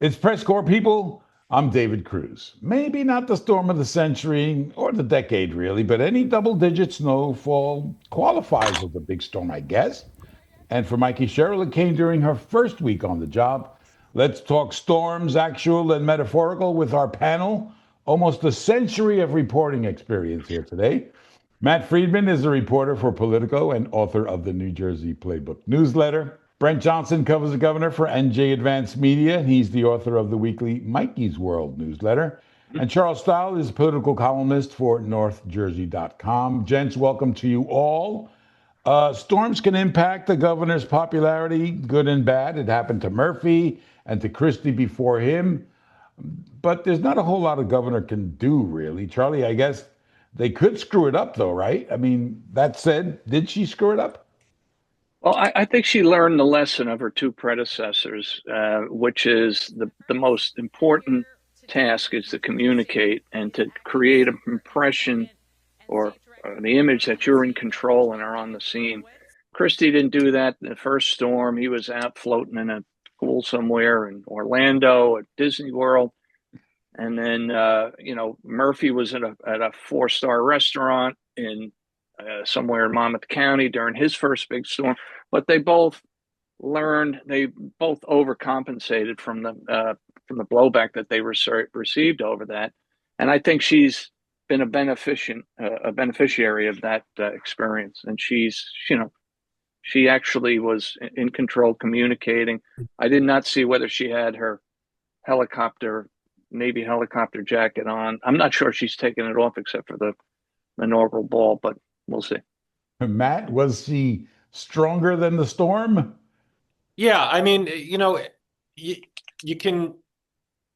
It's PRESSCORE, people. I'm David Cruz. Maybe not the storm of the century or the decade, really, but any double digit snowfall qualifies as a big storm, I guess. And for Mikie Sherrill, it came during her first week on the job. Let's talk storms, actual and metaphorical, with our panel. Almost a century of reporting experience here today. Matt Friedman is a reporter for Politico and author of the New Jersey Playbook newsletter. Brent Johnson covers the governor for NJ Advanced Media. He's the author of the weekly Mikey's World newsletter. And Charles Stile is a political columnist for NorthJersey.com. Gents, welcome to you all. Storms can impact the governor's popularity, good and bad. It happened to Murphy and to Christie before him. But there's not a whole lot a governor can do, really. Charlie, I guess they could screw it up, though, right? I mean, that said, did she screw it up? Well, I think she learned the lesson of her two predecessors, which is the most important task is to communicate and to create an impression or the image that you're in control and are on the scene. Christie didn't do that in the first storm. He was out floating in a pool somewhere in Orlando at Disney World. And then, Murphy was at a four-star restaurant in somewhere in Monmouth County during his first big storm. But they both overcompensated from the blowback that they received over that. And I think she's been a beneficiary of that experience. And she actually was in control, communicating. I did not see whether she had her Navy helicopter jacket on. I'm not sure she's taken it off except for the inaugural ball, but we'll see. Matt, was she stronger than the storm? Yeah, I mean, you can.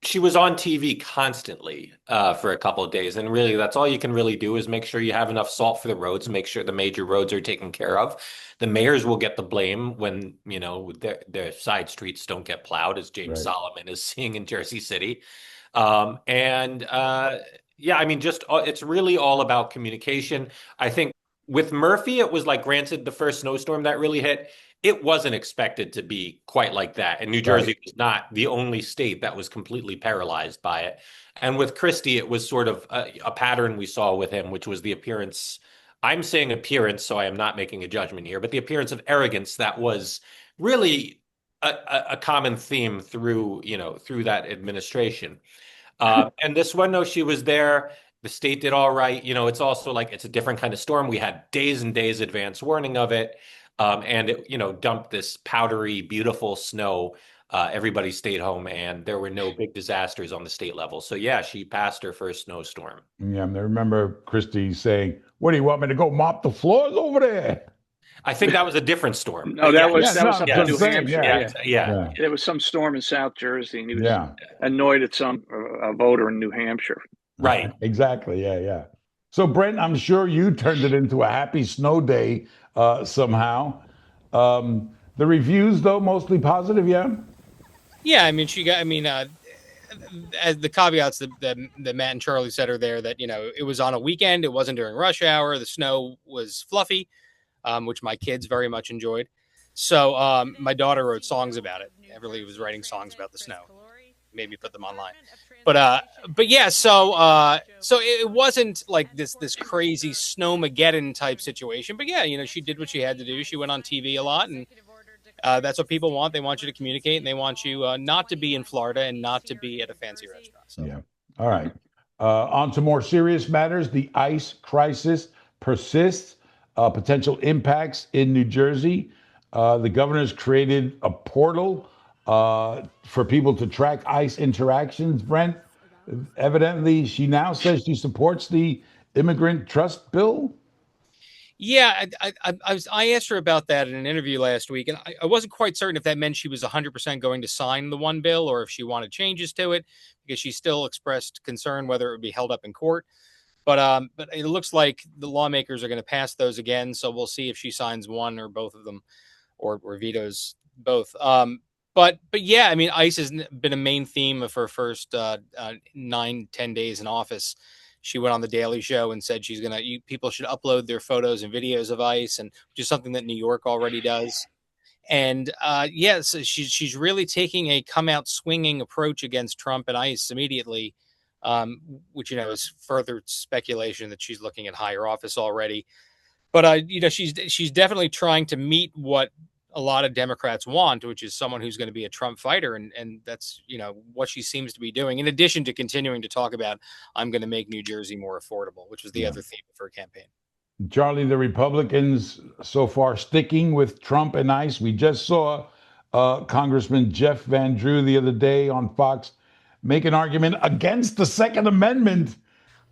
She was on TV constantly for a couple of days, and really, that's all you can really do is make sure you have enough salt for the roads, make sure the major roads are taken care of. The mayors will get the blame when their side streets don't get plowed, as James Solomon is seeing in Jersey City. Yeah, I mean, it's really all about communication. I think with Murphy, it was like, granted, the first snowstorm that really hit, it wasn't expected to be quite like that. And New Jersey was not the only state that was completely paralyzed by it. And with Christie, it was sort of a pattern we saw with him, which was the appearance. I'm saying appearance, so I am not making a judgment here, but the appearance of arrogance that was really a common theme through that administration. And this one, no, she was there. The state did all right. It's also like it's a different kind of storm. We had days and days advance warning of it. And it, dumped this powdery, beautiful snow. Everybody stayed home, and there were no big disasters on the state level. So yeah, she passed her first snowstorm. Yeah, I remember Christie saying, "What do you want me to go mop the floors over there?" I think that was a different storm. No, that was up in New Hampshire. Yeah. There was some storm in South Jersey, and he was annoyed at some voter in New Hampshire. Right. Exactly. Yeah. So, Brent, I'm sure you turned it into a happy snow day somehow. The reviews, though, mostly positive, yeah? Yeah, I mean, as the caveats that Matt and Charlie said are there, that, it was on a weekend. It wasn't during rush hour. The snow was fluffy, which my kids very much enjoyed. So my daughter wrote songs about it. Everly was writing songs about the snow. Maybe put them online. But yeah, so it wasn't like this crazy snowmageddon type situation. But yeah, she did what she had to do. She went on TV a lot, and that's what people want. They want you to communicate, and they want you not to be in Florida and not to be at a fancy restaurant. So. Yeah. All right. On to more serious matters. The ice crisis persists. Potential impacts in New Jersey. The governor's created a portal for people to track ICE interactions. Brent, evidently, she now says she supports the immigrant trust bill. Yeah, I asked her about that in an interview last week, and I wasn't quite certain if that meant she was 100% going to sign the one bill or if she wanted changes to it, because she still expressed concern whether it would be held up in court. But it looks like the lawmakers are going to pass those again, so we'll see if she signs one or both of them, or vetoes both. But yeah, I mean, ICE has been a main theme of her first 9-10 days in office. She went on the Daily Show and said people should upload their photos and videos of ICE, and which is something that New York already does. And so she's really taking a come out swinging approach against Trump and ICE immediately, which is further speculation that she's looking at higher office already. But she's definitely trying to meet what a lot of Democrats want, which is someone who's going to be a Trump fighter, and that's what she seems to be doing. In addition to continuing to talk about, I'm going to make New Jersey more affordable, which was the other theme of her campaign. Charlie, the Republicans so far sticking with Trump and ICE. We just saw Congressman Jeff Van Drew the other day on Fox make an argument against the Second Amendment.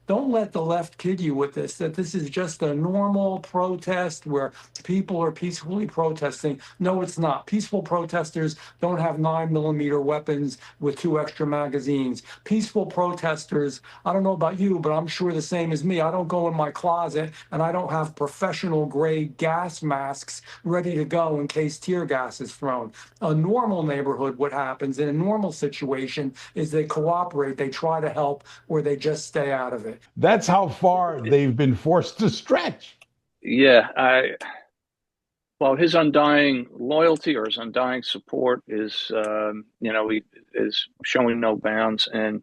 Don't let the left kid you with this, that this is just a normal protest where people are peacefully protesting. No, it's not. Peaceful protesters don't have 9mm weapons with 2 extra magazines. Peaceful protesters, I don't know about you, but I'm sure the same as me. I don't go in my closet and I don't have professional grade gas masks ready to go in case tear gas is thrown. A normal neighborhood, what happens in a normal situation is they cooperate, they try to help, or they just stay out of it. That's how far they've been forced to stretch. Yeah, well, his undying loyalty or his undying support is, he is showing no bounds, and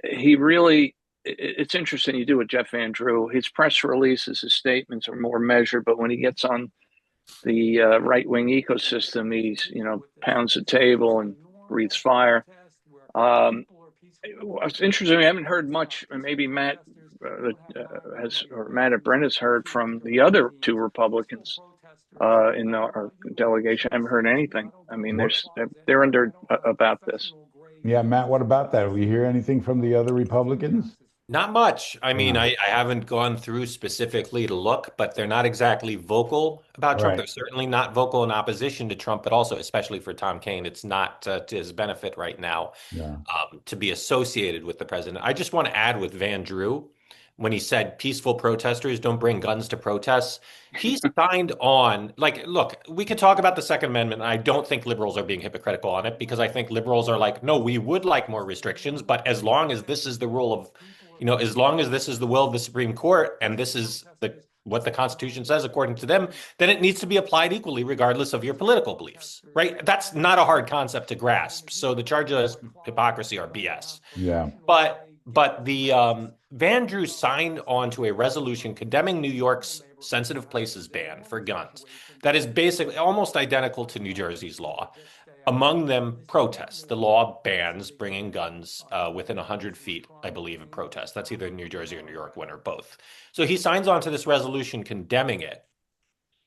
he really. It's interesting you do with Jeff Van Drew. His press releases, his statements are more measured, but when he gets on the right-wing ecosystem, he's pounds the table and breathes fire. It's interesting. I haven't heard much. Maybe Matt Matt and Brent has heard from the other 2 Republicans in our delegation. I haven't heard anything. I mean, they're under about this. Yeah, Matt, what about that? Do we hear anything from the other Republicans? Not much. I mean, I haven't gone through specifically to look, but they're not exactly vocal about Trump. Right. They're certainly not vocal in opposition to Trump, but also, especially for Tom Kean, it's not to his benefit right now to be associated with the president. I just want to add with Van Drew, when he said peaceful protesters don't bring guns to protests, he signed on. Like, look, we could talk about the Second Amendment. And I don't think liberals are being hypocritical on it, because I think liberals are like, no, we would like more restrictions, but as long as this is the rule of, as long as this is the will of the Supreme Court and this is what the Constitution says according to them, then it needs to be applied equally regardless of your political beliefs, right? That's not a hard concept to grasp. So the charges of hypocrisy are BS. Yeah. But the Van Drew signed on to a resolution condemning New York's sensitive places ban for guns that is basically almost identical to New Jersey's law. Among them, protests. The law bans bringing guns within 100 feet, I believe, of protest. That's either New Jersey or New York, one or both. So he signs on to this resolution condemning it,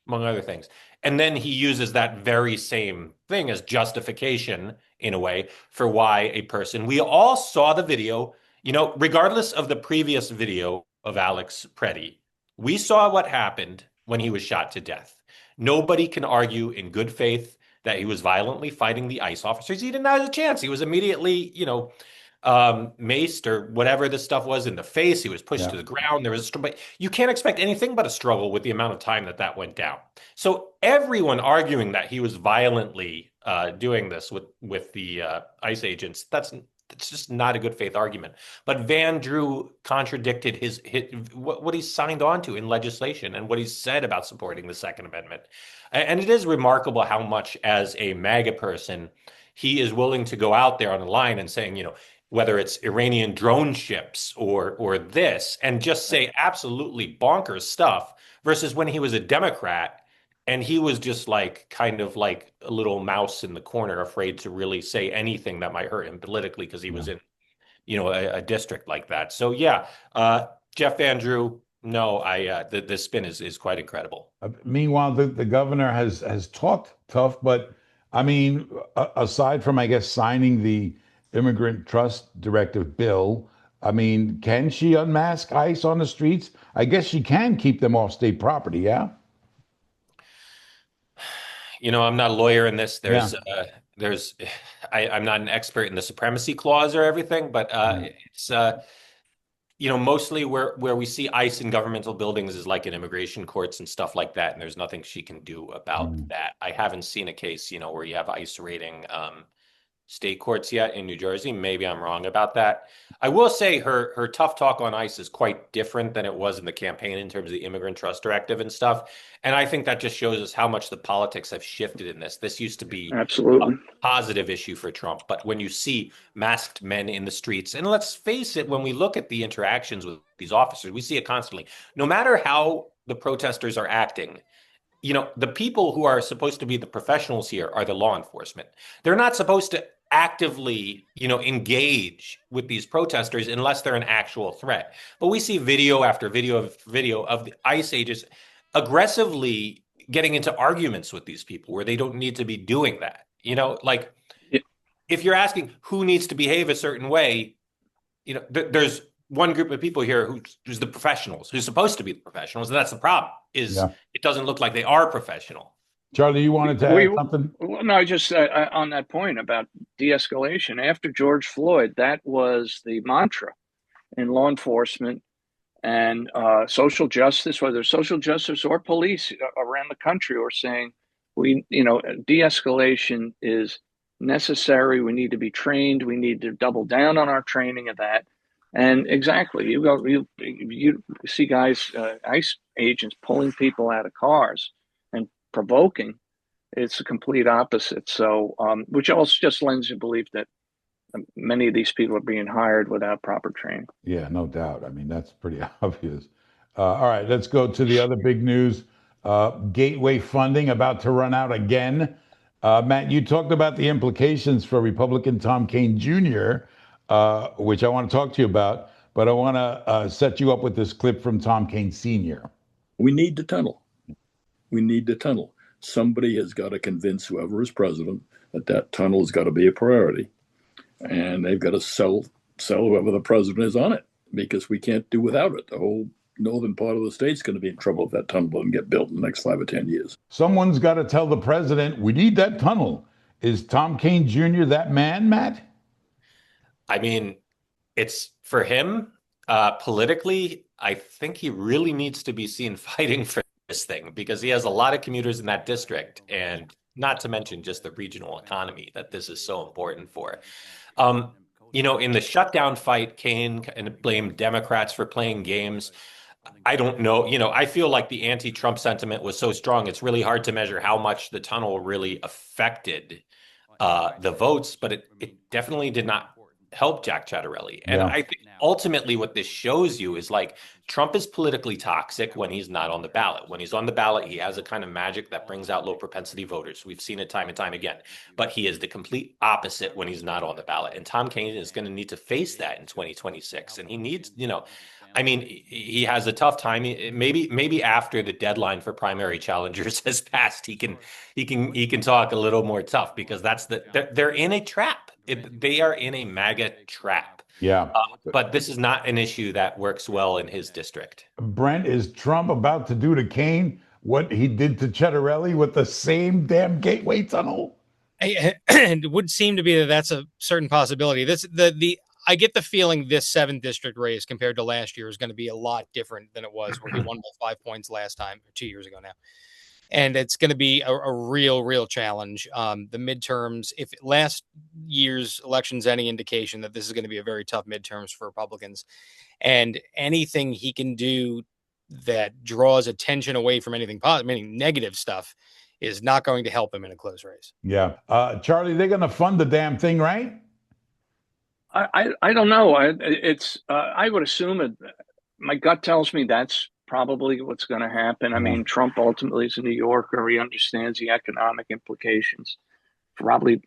among other things. And then he uses that very same thing as justification, in a way, for why a person. We all saw the video, regardless of the previous video of Alex Preddy, we saw what happened when he was shot to death. Nobody can argue in good faith that he was violently fighting the ICE officers. He didn't have a chance. He was immediately, maced or whatever this stuff was in the face. He was pushed to the ground. There was but you can't expect anything but a struggle with the amount of time that went down. So everyone arguing that he was violently doing this with the ICE agents, that's just not a good faith argument. But Van Drew contradicted what he signed on to in legislation and what he said about supporting the Second Amendment. And it is remarkable how much, as a MAGA person, he is willing to go out there on the line and saying, whether it's Iranian drone ships or this, and just say absolutely bonkers stuff, versus when he was a Democrat and he was just kind of like a little mouse in the corner, afraid to really say anything that might hurt him politically because he was in, a district like that. So Jeff Van Drew, no, the spin is quite incredible. Meanwhile, the governor has talked tough, but I mean, aside from, I guess, signing the Immigrant Trust Directive bill, I mean, can she unmask ICE on the streets? I guess she can keep them off state property, yeah? I'm not a lawyer in this. I'm not an expert in the supremacy clause or everything, but it's mostly where we see ICE in governmental buildings is like in immigration courts and stuff like that, and there's nothing she can do about that. I haven't seen a case, where you have ICE raiding state courts yet in New Jersey. Maybe I'm wrong about that. I will say her tough talk on ICE is quite different than it was in the campaign in terms of the Immigrant Trust Directive and stuff. And I think that just shows us how much the politics have shifted in this. This used to be Absolutely a positive issue for Trump. But when you see masked men in the streets, and let's face it, when we look at the interactions with these officers, we see it constantly. No matter how the protesters are acting, the people who are supposed to be the professionals here are the law enforcement. They're not supposed to actively, engage with these protesters unless they're an actual threat. But we see video after video of the ICE agents aggressively getting into arguments with these people where they don't need to be doing that. Like if you're asking who needs to behave a certain way, there's one group of people here who's the professionals, who's supposed to be the professionals, and that's the problem. It doesn't look like they are professional. Charlie, you wanted to add something? No, just on that point about de-escalation. After George Floyd, that was the mantra in law enforcement and social justice, whether social justice or police around the country, were saying de-escalation is necessary. We need to be trained. We need to double down on our training of that. And exactly, you see guys, ICE agents pulling people out of cars and provoking. It's a complete opposite. So, which also just lends you belief that many of these people are being hired without proper training. Yeah, no doubt. I mean, that's pretty obvious. All right, let's go to the other big news. Gateway funding about to run out again. Matt, you talked about the implications for Republican Tom Kean Jr., which I want to talk to you about, but I want to set you up with this clip from Tom Kean Sr. We need the tunnel. We need the tunnel. Somebody has got to convince whoever is president that tunnel has got to be a priority. And they've got to sell whoever the president is on it, because we can't do without it. The whole northern part of the state's going to be in trouble if that tunnel doesn't get built in the next 5 or 10 years. Someone's got to tell the president, we need that tunnel. Is Tom Kean Jr. that man, Matt? I mean, it's for him politically. I think he really needs to be seen fighting for this thing, because he has a lot of commuters in that district, and not to mention just the regional economy that this is so important for. In the shutdown fight, Kean blamed Democrats for playing games. I don't know. I feel like the anti-Trump sentiment was so strong, it's really hard to measure how much the tunnel really affected the votes, but it definitely did not help Jack Ciattarelli. And I think ultimately what this shows you is like Trump is politically toxic when he's not on the ballot. When he's on the ballot, he has a kind of magic that brings out low propensity voters. We've seen it time and time again. But he is the complete opposite when he's not on the ballot. And Tom Kean is going to need to face that in 2026. And he needs, he has a tough time. Maybe after the deadline for primary challengers has passed, he can talk a little more tough, because they're in a trap. They are in a MAGA trap. Yeah. But this is not an issue that works well in his district. Brent, is Trump about to do to Kean what he did to Ciattarelli with the same damn gateway tunnel? It would seem to be that's a certain possibility. I get the feeling this 7th district race compared to last year is going to be a lot different than it was, where he won by 5 points last time, 2 years ago now. And it's going to be a real challenge. The midterms, if last year's election's any indication, that this is going to be a very tough midterms for Republicans, and anything he can do that draws attention away from anything positive, meaning negative stuff, is not going to help him in a close race. Yeah. Charlie, they're going to fund the damn thing, right? I don't know. I would assume it. My gut tells me that's probably what's going to happen. I mean, Trump ultimately is a New Yorker. He understands the economic implications. Probably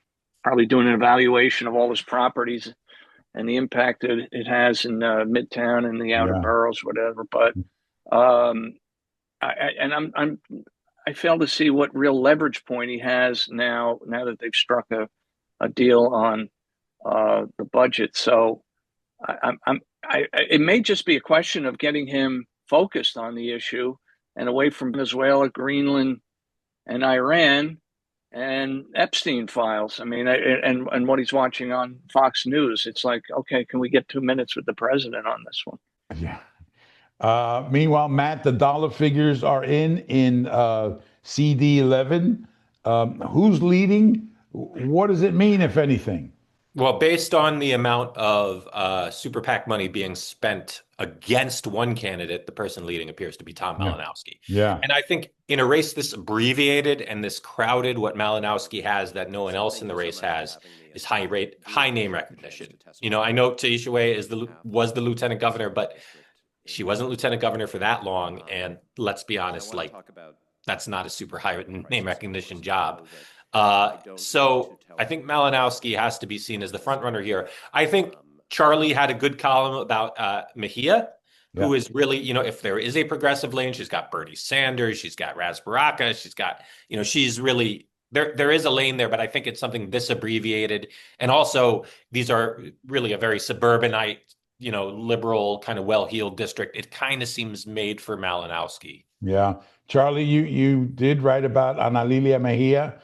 doing an evaluation of all his properties and the impact that it has in Midtown and the outer boroughs, whatever. But I fail to see what real leverage point he has now that they've struck a deal on the budget. So it may just be a question of getting him focused on the issue and away from Venezuela, Greenland, and Iran, and Epstein files. I mean, and what he's watching on Fox News. It's like, okay, can we get 2 minutes with the president on this one? Yeah. Meanwhile, Matt, the dollar figures are in CD11. Who's leading What does it mean, if anything? Well, based on the amount of super PAC money being spent against one candidate, the person leading appears to be Tom Yeah. Malinowski. Yeah. And I think in a race this abbreviated and this crowded, what Malinowski has that no one else in the race has is high name recognition. You know, I know Taisha Way was the lieutenant governor, but she wasn't lieutenant governor for that long. And let's be honest, like, that's not a super high name recognition job. So I think Malinowski has to be seen as the front runner here. I think Charlie had a good column about Mejia, who is really, you know, if there is a progressive lane, she's got Bernie Sanders, she's got Raz Baraka, she's got, you know, she's really, there is a lane there, but I think it's something this abbreviated. And also, these are really a very suburbanite, you know, liberal, kind of well-heeled district. It kind of seems made for Malinowski. Yeah. Charlie, you did write about Ana Lilia Mejia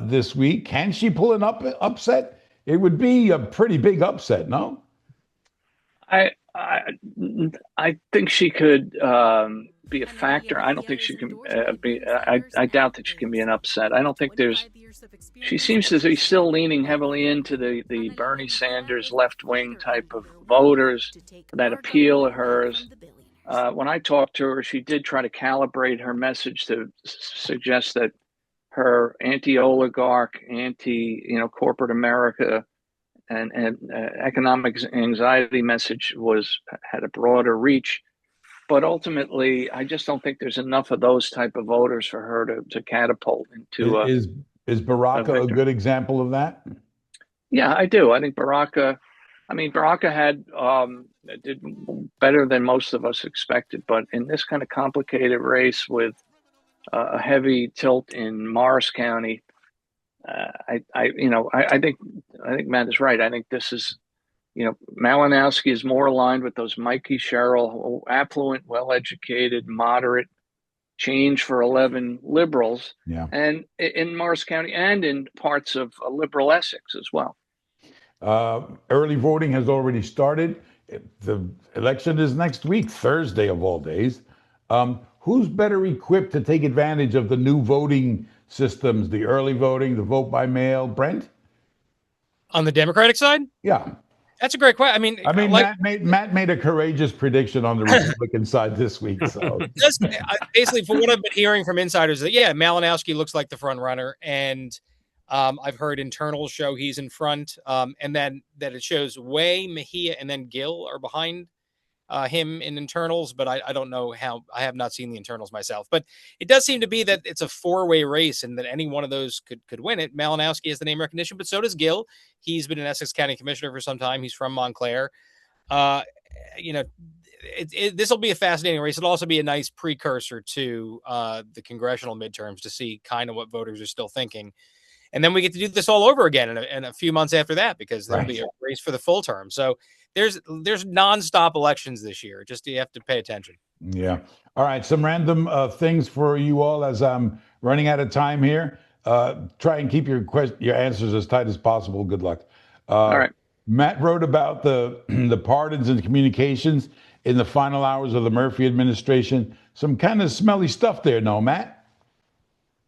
this week. Can she pull an upset? It would be a pretty big upset, no? I think she could be a factor. I don't think she can be. I doubt that she can be an upset. I don't think there's. She seems to be still leaning heavily into the Bernie Sanders left wing type of voters, that appeal of hers. When I talked to her, she did try to calibrate her message to suggest that her anti-oligarch, corporate America and economic anxiety message had a broader reach. But ultimately, I just don't think there's enough of those type of voters for her to catapult into Is Baraka a good example of that? Yeah, I do. I think Baraka did better than most of us expected, but in this kind of complicated race with a heavy tilt in Morris County, I think Matt is right. I think this is, Malinowski is more aligned with those Mikie Sherrill, affluent, well-educated, moderate, change for 11 liberals, and in Morris County and in parts of liberal Essex as well. Early voting has already started. The election is next week, Thursday of all days. Who's better equipped to take advantage of the new voting systems, the early voting, the vote by mail? Brent? On the Democratic side? Yeah. That's a great question. I mean, Matt made a courageous prediction on the Republican side this week. So basically, from what I've been hearing from insiders, that Malinowski looks like the front runner, and I've heard internals show he's in front, and then that it shows Way, Mejia, and then Gill are behind him in internals, but I don't know how. I have not seen the internals myself, but it does seem to be that it's a four-way race and that any one of those could win it. Malinowski has the name recognition, but so does Gill. He's been an Essex County commissioner for some time. He's from Montclair. This will be a fascinating race. It'll also be a nice precursor to the congressional midterms to see kind of what voters are still thinking. And then we get to do this all over again in a few months after that, because there'll be a race for the full term. So there's nonstop elections this year. Just you have to pay attention. Yeah. All right. Some random things for you all as I'm running out of time here. Try and keep your answers as tight as possible. Good luck. All right. Matt wrote about the pardons and communications in the final hours of the Murphy administration. Some kind of smelly stuff there, no, Matt?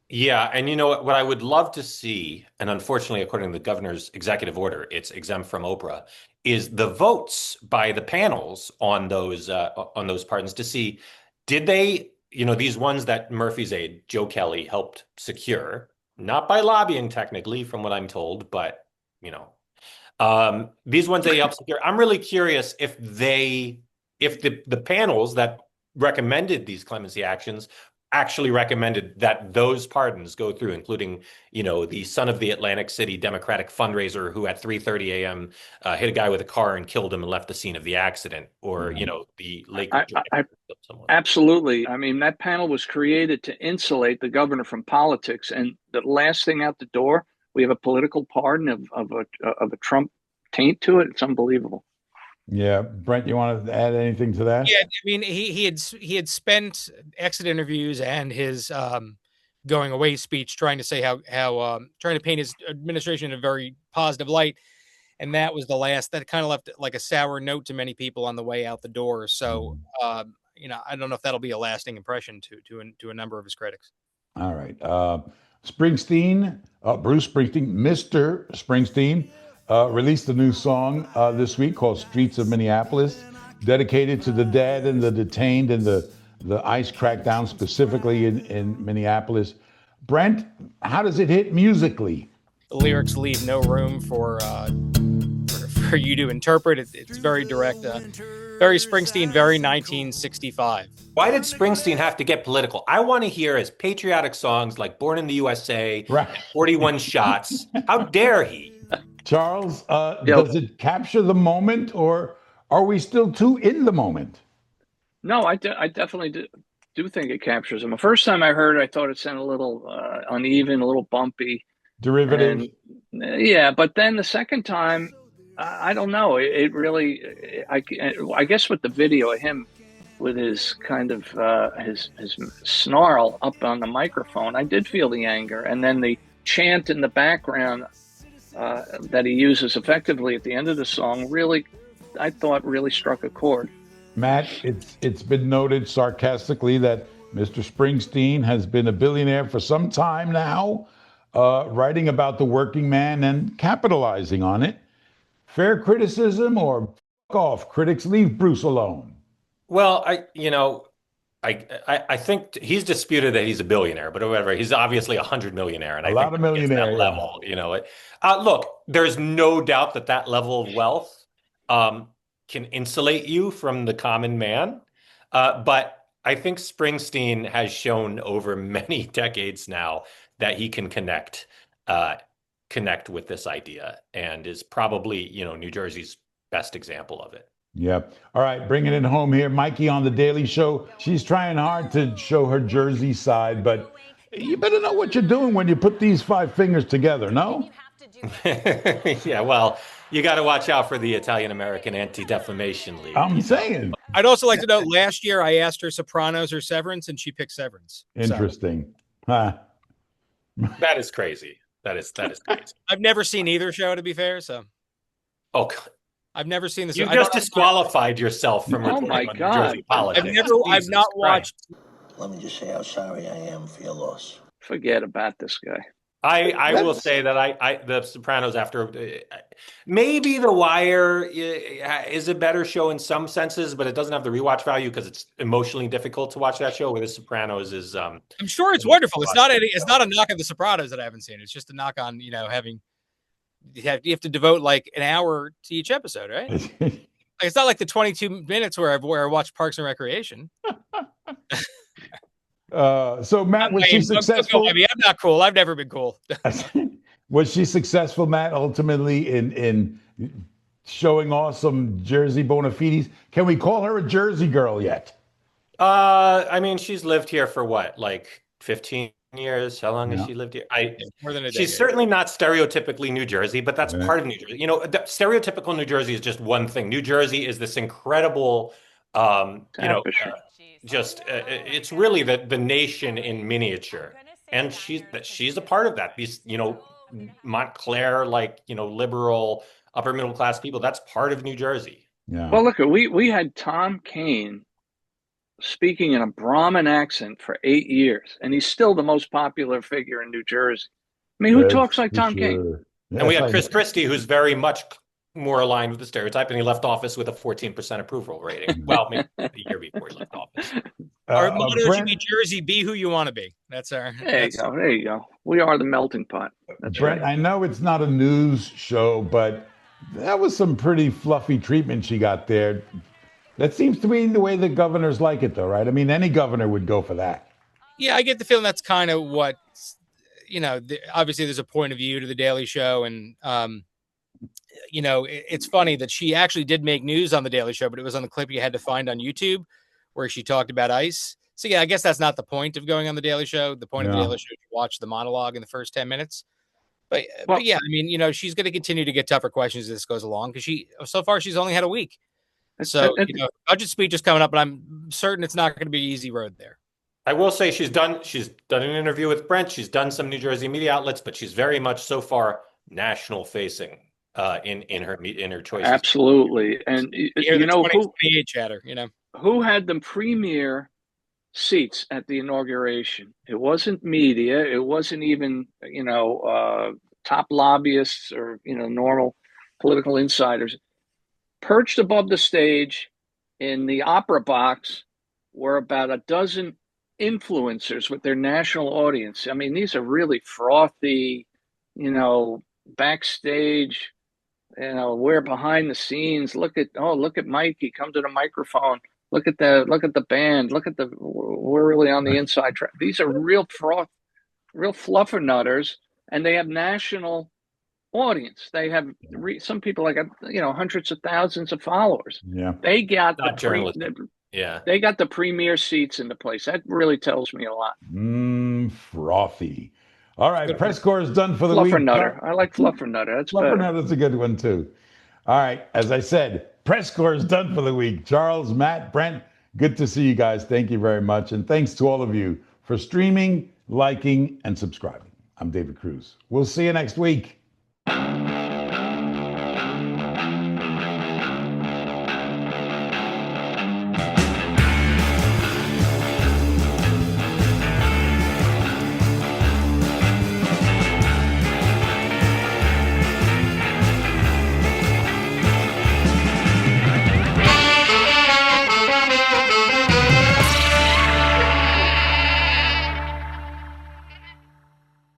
Yeah, and you know what I would love to see, and unfortunately, according to the governor's executive order, it's exempt from Oprah, is the votes by the panels on those pardons to see, did they, these ones that Murphy's aide, Joe Kelly, helped secure, not by lobbying technically, from what I'm told, but these ones they helped secure. I'm really curious if the panels that recommended these clemency actions actually recommended that those pardons go through, including, the son of the Atlantic City Democratic fundraiser who at 3:30 a.m. Hit a guy with a car and killed him and left the scene of the accident, or, the Lakewood. Absolutely. I mean, that panel was created to insulate the governor from politics. And the last thing out the door, we have a political pardon of a Trump taint to it. It's unbelievable. Yeah, Brent, you want to add anything to that? Yeah, I mean, he had spent exit interviews and his going away speech trying to say how trying to paint his administration in a very positive light, and that was the last. That kind of left like a sour note to many people on the way out the door. So, I don't know if that'll be a lasting impression to a number of his critics. All right. Springsteen, Bruce Springsteen, Mr. Springsteen, released a new song this week called Streets of Minneapolis, dedicated to the dead and the detained and the ICE crackdown specifically in Minneapolis. Brent, how does it hit musically? The lyrics leave no room for you to interpret. It's very direct, very Springsteen, very 1965. Why did Springsteen have to get political? I want to hear his patriotic songs like Born in the USA, Right. 41 Shots. How dare he? Charles, does it capture the moment, or are we still too in the moment? No, I definitely do think it captures him. The first time I heard it, I thought it sounded a little uneven, a little bumpy. Derivative. Yeah, but then the second time, I don't know. It really, I guess with the video of him with his kind of his snarl up on the microphone, I did feel the anger, and then the chant in the background that he uses effectively at the end of the song really, I thought, really struck a chord. Matt, it's been noted sarcastically that Mr. Springsteen has been a billionaire for some time now, writing about the working man and capitalizing on it. Fair criticism or fuck off? Critics leave Bruce alone. Well, I think he's disputed that he's a billionaire, but whatever. He's obviously 100 millionaire, and A lot of millionaire, that level. You know, look, there's no doubt that level of wealth can insulate you from the common man, but I think Springsteen has shown over many decades now that he can connect with this idea, and is probably, New Jersey's best example of it. Yep. All right, bringing it home here. Mikie on The Daily Show. She's trying hard to show her Jersey side, but you better know what you're doing when you put these five fingers together, no? Yeah, well, you got to watch out for the Italian-American Anti-Defamation League. I'm saying. I'd also like to note, last year I asked her Sopranos or Severance, and she picked Severance. Interesting. That is crazy. That is crazy. I've never seen either show, to be fair, so. Oh, I've never seen this. You just disqualified yourself from reporting on New Jersey politics. I've not watched. Let me just say how sorry I am for your loss. Forget about this guy. I will say that The Sopranos, after maybe The Wire is a better show in some senses, but it doesn't have the rewatch value because it's emotionally difficult to watch that show. Where The Sopranos is, I'm sure it's wonderful. It's not a knock on The Sopranos that I haven't seen. It's just a knock on having. You have to devote like an hour to each episode, right? It's not like the 22 minutes where I watch Parks and Recreation. So Matt, was she successful? I mean, I'm not cool. I've never been cool. Was she successful, Matt, ultimately in showing off some Jersey bona fides? Can we call her a Jersey girl yet? I mean, she's lived here for what, like 15 years? How long has she lived here? More than a decade. She's certainly not stereotypically New Jersey, but that's part of New Jersey. Stereotypical New Jersey is just one thing. New Jersey is this incredible, it's really the nation in miniature, and she's a part of that. These Montclair, liberal upper middle class people. That's part of New Jersey. Yeah. Well, look, we had Tom Kane speaking in a Brahmin accent for 8 years, and he's still the most popular figure in New Jersey. I mean, who talks like Tom Kane? Yes, and we had Chris Christie, who's very much more aligned with the stereotype, and he left office with a 14% approval rating. Well, maybe the year before he left office. Our motto should be Jersey, be who you want to be. That's our. There you go. We are the melting pot. That's Brent, right. I know it's not a news show, but that was some pretty fluffy treatment she got there. That seems to be the way the governors like it, though, right? I mean, any governor would go for that. Yeah, I get the feeling that's kind of what, obviously there's a point of view to the Daily Show. And, it's funny that she actually did make news on the Daily Show, but it was on the clip you had to find on YouTube where she talked about ICE. So, yeah, I guess that's not the point of going on the Daily Show. The point of the Daily Show is to watch the monologue in the first 10 minutes. But yeah, I mean, she's going to continue to get tougher questions as this goes along because so far she's only had a week. So, budget speech is coming up, but I'm certain it's not going to be an easy road there. I will say she's done an interview with Brent. She's done some New Jersey media outlets, but she's very much so far national facing in her choices. Absolutely. And who chatter, who had the premier seats at the inauguration. It wasn't media. It wasn't even, top lobbyists or, normal political insiders. Perched above the stage in the opera box were about a dozen influencers with their national audience. I mean, these are really frothy, backstage, we're behind the scenes. Look at Mikie, come to the microphone. Look at the band. We're really on the inside track. These are real fluffernutters, and they have national audience. They have some people like hundreds of thousands of followers. Yeah, they got Not journalism. They got the premier seats in the place. That really tells me a lot. Frothy. All right, press corps is done for the week. Fluffernutter. I like fluffernutter. That's better. Fluffernutter is a good one too. All right, as I said, press corps is done for the week. Charles, Matt, Brent, good to see you guys. Thank you very much, and thanks to all of you for streaming, liking, and subscribing. I'm David Cruz. We'll see you next week.